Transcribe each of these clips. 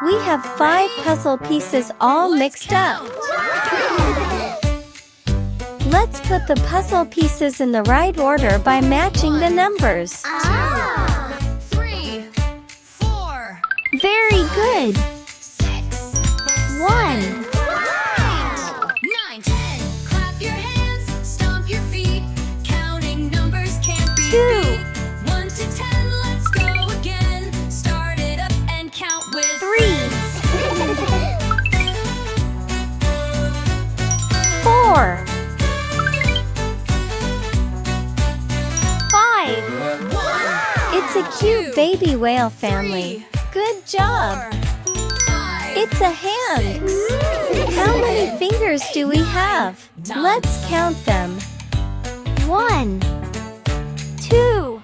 We have 5 puzzle pieces all mixed up. Let's put the puzzle pieces in the right order by matching the numbers. 3, 4. Very good. 6, 1, 9, 10. Clap your hands, stomp your feet. Counting numbers can't be 2, beat. 1 to 10, let's go again. Start it up and count with 3, 4, 5. It's a cute baby whale family. Good job. 5. It's a hand. How many fingers do we have? Let's count them. 1, 2,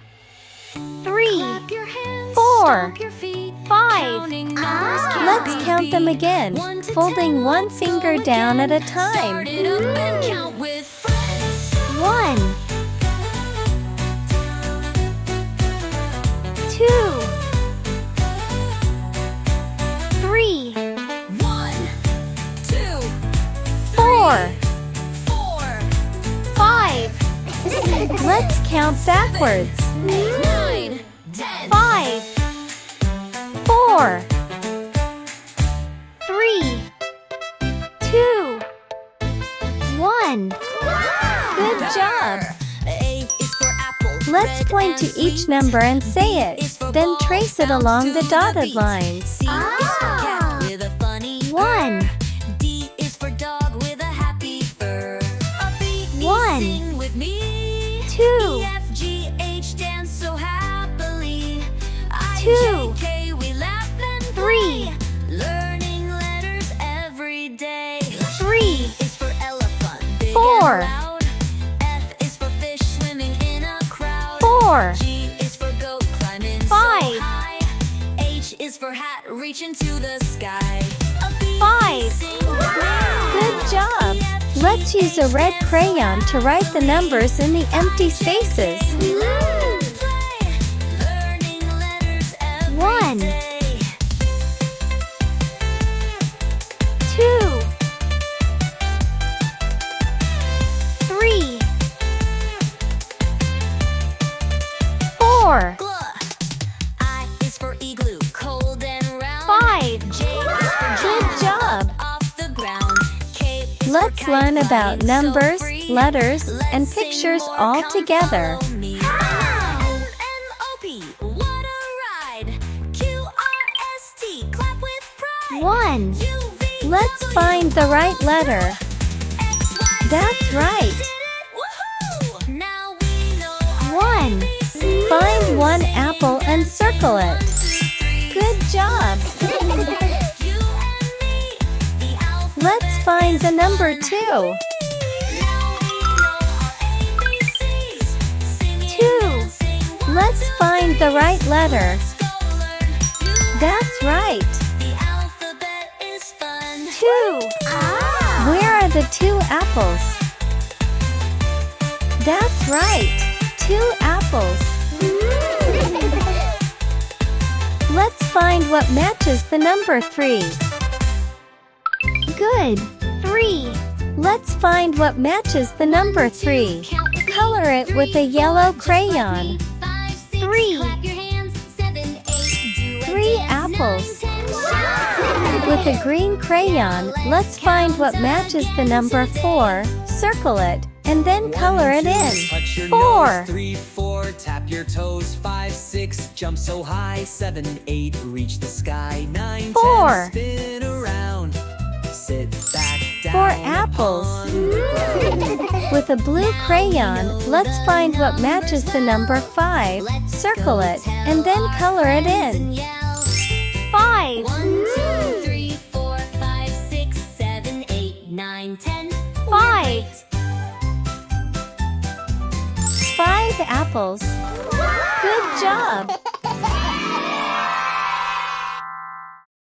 3, Clap your hands, 4, stomp your feet. 5. Counting numbers can't Let's be count them beat. again, 1 to folding 10, one let's go finger down at again. a time. Start it up and count with friends. 1, 2, 3, 1, 2, 4, 4, 5. Let's count backwards. 9, 10. 5, 4, 3, 2, 1. Good job. A is for apple. Let's red point to and each sweet. number and say B is it. for Then ball, trace it bounce along the to dotted beat. lines. C is for cat with a funny 1, purr. D is for dog with a happy fur. A B, E, 1, sing with me. 2, E, F, G, H, dance so happily. I, 2, J, K, we laugh and 3, play. Learning letters every day. 3, E is for elephant, big 4, and loud. F is for fish swimming in a crowd. 4, G is for goat climbing 5. so high. H is for hat reaching to the sky. A B, 5. sing with me. Good job. E, F, G, Let's use a H, red dance so crayon to write the numbers in the empty spaces. we laugh and play. Learning letters every 1, day. 2, 3, 4, Gluh. I is for igloo, cold and round. 5. J is for Good job. off the ground. K is for Let's kite learn about flying so numbers, free. letters, Let's and sing pictures more, all come together. follow me. M-O-P, what a ride. Q-R-S-T, clap with pride. 1. U-V, Let's W, find the right letter. X, Y, Z. That's right. We did it. Woohoo! Now we know our 1. ABCs. Find one apple and circle it. 1, 2, 3. Good job. You and me, the alphabet. Let's find the number 2. Now we know our ABCs. Singing 2. and sing 1, Let's 2, find 3. the right letter. Let's go learn. You That's right. The alphabet is fun. 2. Where are the 2 apples? That's right. 2 apples. Let's find what matches the number 3. Good. 3. Let's find what matches the number 3. Color it with a yellow crayon. 3. 3 apples. With a green crayon, let's find what matches the number 4, circle it, and then color it Touch your in. 4. nose, 3, 4, tap your toes, 5, 6, jump so high, 7, 8, reach the sky, 9, 4. 10, spin around, sit back down 4 apples. upon the ground. With a blue crayon, let's find what matches the number 5, circle it, and then color it in. 5. 1, 2, 3, 4, 5, 6, 7, 8, 9, 10. 5. 5 apples. Good job.